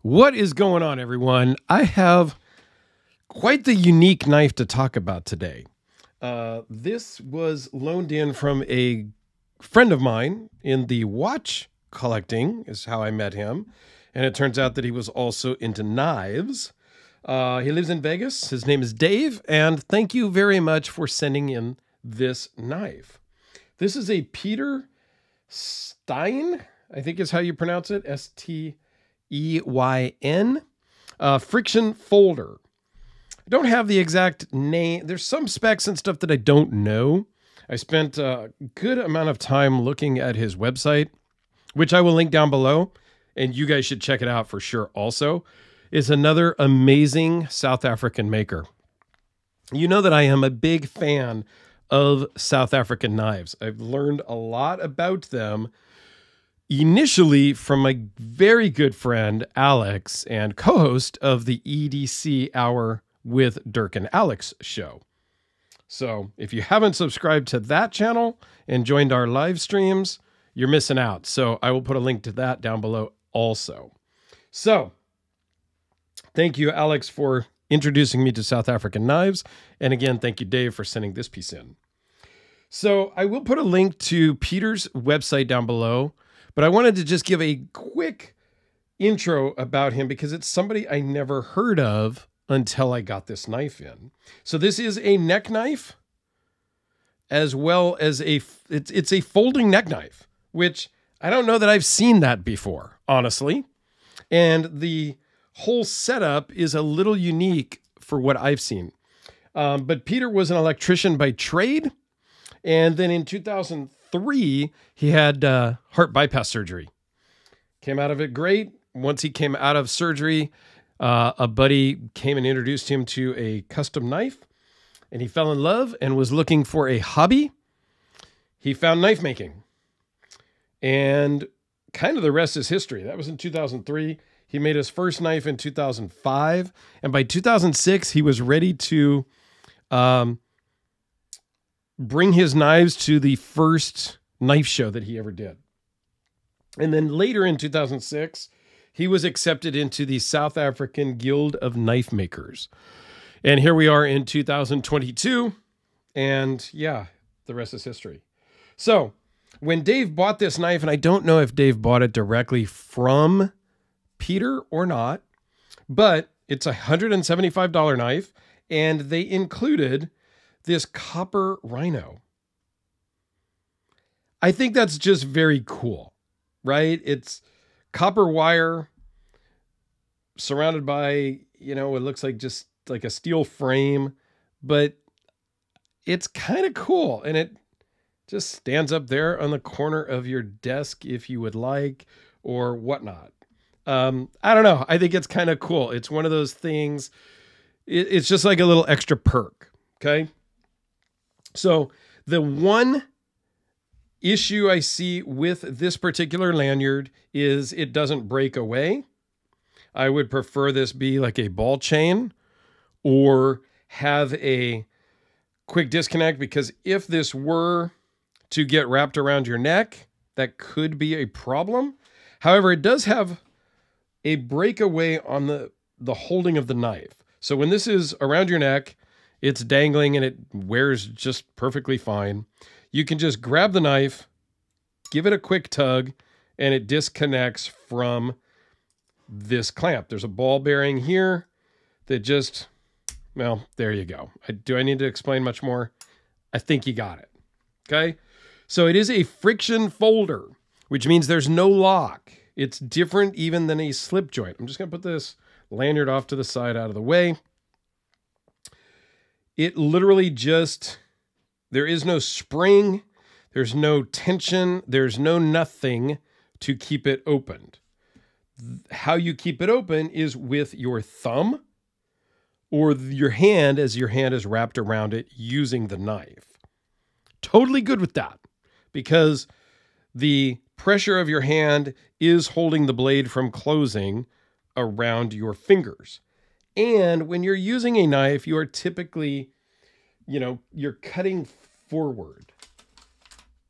What is going on, everyone? I have quite the unique knife to talk about today. This was loaned in from a friend of mine in the watch collecting, is how I met him. And it turns out that he was also into knives. He lives in Vegas. His name is Dave. And thank you very much for sending in this knife. This is a Peter Steyn, I think is how you pronounce it, Steyn, friction folder. I don't have the exact name. There's some specs and stuff that I don't know. I spent a good amount of time looking at his website, which I will link down below, and you guys should check it out for sure also. It's another amazing South African maker. You know that I am a big fan of South African knives. I've learned a lot about them initially from my very good friend Alex and co-host of the EDC Hour with Dirk and Alex show. So if you haven't subscribed to that channel and joined our live streams, you're missing out. So I will put a link to that down below also. So thank you, Alex, for introducing me to South African knives. And again, thank you, Dave, for sending this piece in. So I will put a link to Peter's website down below, but I wanted to just give a quick intro about him because it's somebody I never heard of until I got this knife in. So this is a neck knife as well as it's a folding neck knife, which I don't know that I've seen that before, honestly. And the whole setup is a little unique for what I've seen. But Peter was an electrician by trade. And then in 2003, he had heart bypass surgery. Came out of it great. Once he came out of surgery, a buddy came and introduced him to a custom knife. And he fell in love and was looking for a hobby. He found knife making. And kind of the rest is history. That was in 2003. He made his first knife in 2005. And by 2006, he was ready to bring his knives to the first knife show that he ever did. And then later in 2006, he was accepted into the South African Guild of Knife Makers. And here we are in 2022. And yeah, the rest is history. So when Dave bought this knife, and I don't know if Dave bought it directly from Peter or not, but it's a $175 knife, and they included this copper rhino. I think that's just very cool, right? It's copper wire surrounded by, you know, it looks like just like a steel frame, but it's kind of cool. And it just stands up there on the corner of your desk if you would like, or whatnot. I don't know. I think it's kind of cool. It's one of those things. It's just like a little extra perk. Okay. So the one issue I see with this particular lanyard is it doesn't break away. I would prefer this be like a ball chain or have a quick disconnect, because if this were to get wrapped around your neck, that could be a problem. However, it does have a breakaway on the holding of the knife. So when this is around your neck, it's dangling and it wears just perfectly fine. You can just grab the knife, give it a quick tug, and it disconnects from this clamp. There's a ball bearing here that just, well, there you go. Do I need to explain much more? I think you got it. Okay. So it is a friction folder, which means there's no lock. It's different even than a slip joint. I'm just going to put this lanyard off to the side out of the way. It literally just, there is no spring, there's no tension, there's no nothing to keep it opened. How you keep it open is with your thumb or your hand as your hand is wrapped around it using the knife. Totally good with that, because the pressure of your hand is holding the blade from closing around your fingers. And when you're using a knife, you are typically, you know, you're cutting forward.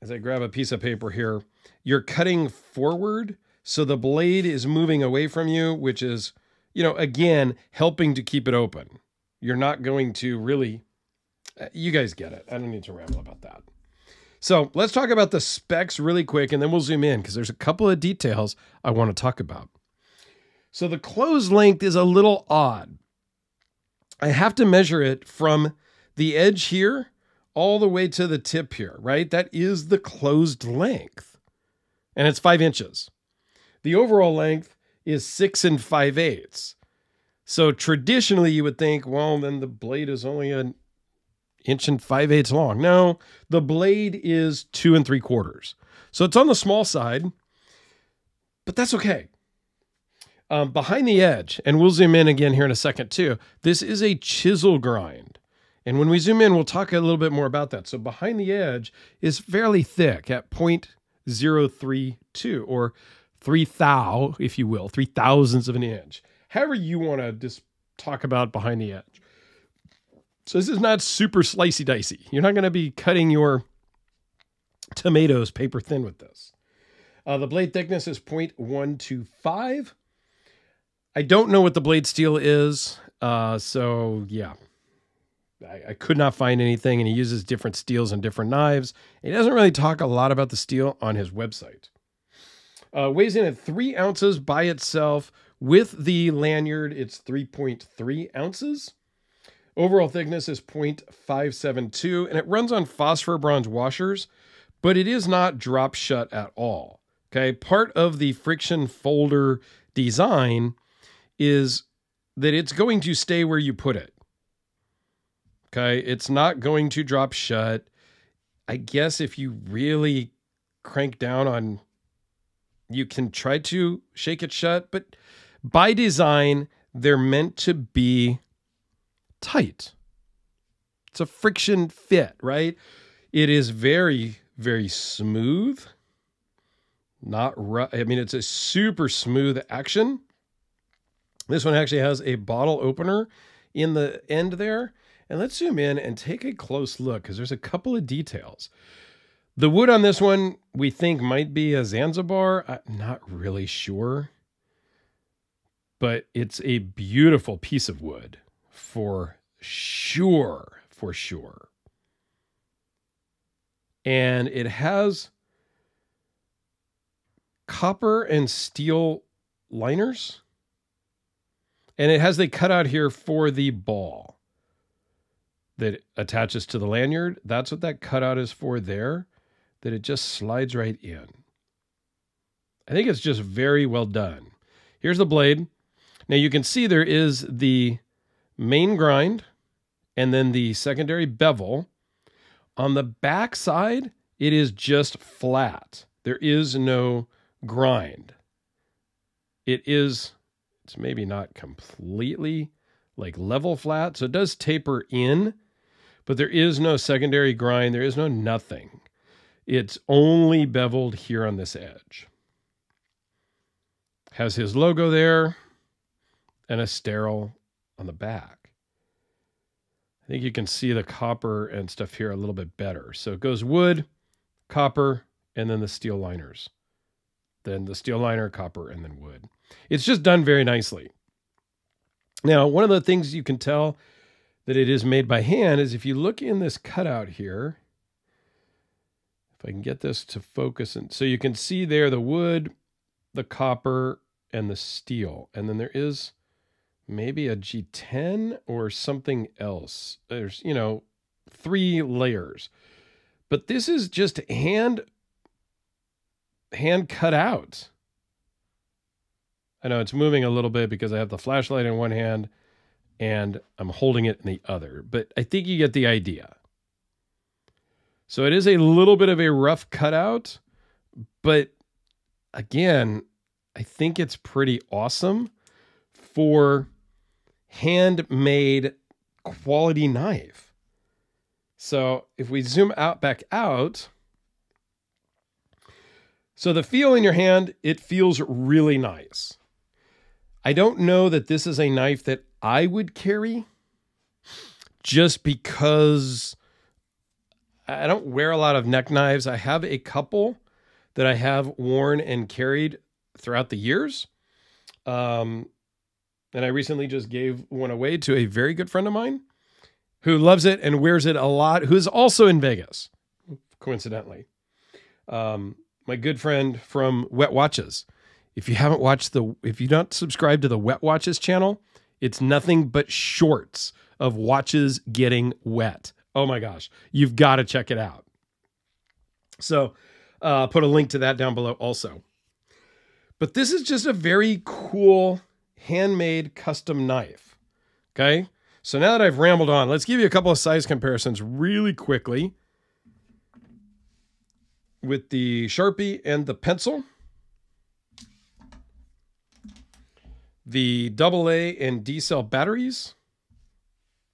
As I grab a piece of paper here, you're cutting forward So the blade is moving away from you, which is, you know, again, helping to keep it open. You're not going to really, you guys get it. I don't need to ramble about that. So let's talk about the specs really quick, and then we'll zoom in because there's a couple of details I want to talk about. So the closed length is a little odd. I have to measure it from the edge here all the way to the tip here, right? That is the closed length, and it's 5 inches. The overall length is 6 5/8. So traditionally you would think, well, then the blade is only 1 5/8 inches long. No, the blade is 2 3/4. So it's on the small side, but that's okay. Behind the edge, and we'll zoom in again here in a second too, this is a chisel grind. And when we zoom in, we'll talk a little bit more about that. So behind the edge is fairly thick at 0.032 or 3 thou, if you will, 3/1000 of an inch. However you want to just talk about behind the edge. So this is not super slicey dicey. You're not going to be cutting your tomatoes paper thin with this. The blade thickness is 0.125. I don't know what the blade steel is. So yeah, I could not find anything, and he uses different steels and different knives. He doesn't really talk a lot about the steel on his website. Weighs in at 3 ounces by itself. With the lanyard, it's 3.3 ounces. Overall thickness is 0.572, and it runs on phosphor bronze washers, but it is not drop shut at all. Okay, part of the friction folder design is that it's going to stay where you put it. Okay, it's not going to drop shut. I guess if you really crank down on, you can try to shake it shut, but by design, they're meant to be tight. It's a friction fit, right? It is very, very smooth. Not rough. I mean, it's a super smooth action. This one actually has a bottle opener in the end there. And let's zoom in and take a close look because there's a couple of details. The wood on this one we think might be a Zanzibar. I'm not really sure. But it's a beautiful piece of wood for sure, for sure. And it has copper and steel liners. And it has the cutout here for the ball that attaches to the lanyard. That's what that cutout is for there, that it just slides right in. I think it's just very well done. Here's the blade. Now you can see there is the main grind and then the secondary bevel. On the back side, it is just flat. There is no grind. It's maybe not completely like level flat, so it does taper in, but there is no secondary grind. There is no nothing. It's only beveled here on this edge. Has his logo there and a sterile on the back. I think you can see the copper and stuff here a little bit better. So it goes wood, copper, and then the steel liners. Then the steel liner, copper, and then wood. It's just done very nicely. Now, one of the things you can tell that it is made by hand is if you look in this cutout here, if I can get this to focus, and so you can see there the wood, the copper, and the steel. And then there is maybe a G10 or something else. There's, 3 layers. But this is just hand cut out. I know it's moving a little bit because I have the flashlight in one hand and I'm holding it in the other, but I think you get the idea. So it is a little bit of a rough cutout, but again, I think it's pretty awesome for handmade quality knife. So if we zoom out, back out, so the feel in your hand, it feels really nice. I don't know that this is a knife that I would carry just because I don't wear a lot of neck knives. I have a couple that I have worn and carried throughout the years. And I recently just gave one away to a very good friend of mine who loves it and wears it a lot, who's also in Vegas, coincidentally. My good friend from Wet Watches. If you haven't if you don't subscribe to the Wet Watches channel, it's nothing but shorts of watches getting wet. Oh my gosh, you've got to check it out. So put a link to that down below also. But this is just a very cool handmade custom knife. Okay. So now that I've rambled on, let's give you a couple of size comparisons really quickly with the Sharpie and the pencil. The AA and D cell batteries.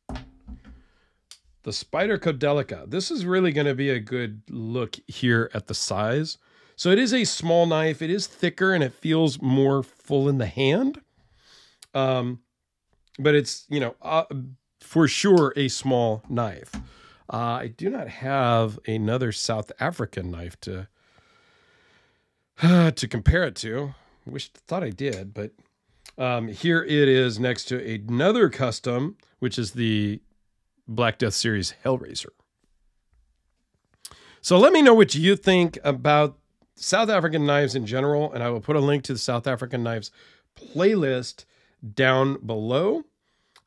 The Spyderco Delica. This is really going to be a good look here at the size. So it is a small knife. It is thicker and it feels more full in the hand. But it's, you know, for sure a small knife. I do not have another South African knife to compare it to. Thought I did, but here it is next to another custom, which is the Black Death Series Hellraiser. So let me know what you think about South African knives in general, and I will put a link to the South African knives playlist down below,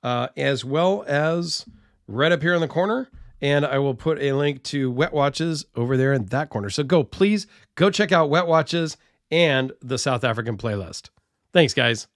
as well as right up here in the corner. And I will put a link to Wet Watches over there in that corner. So please go check out Wet Watches and the South African playlist. Thanks, guys.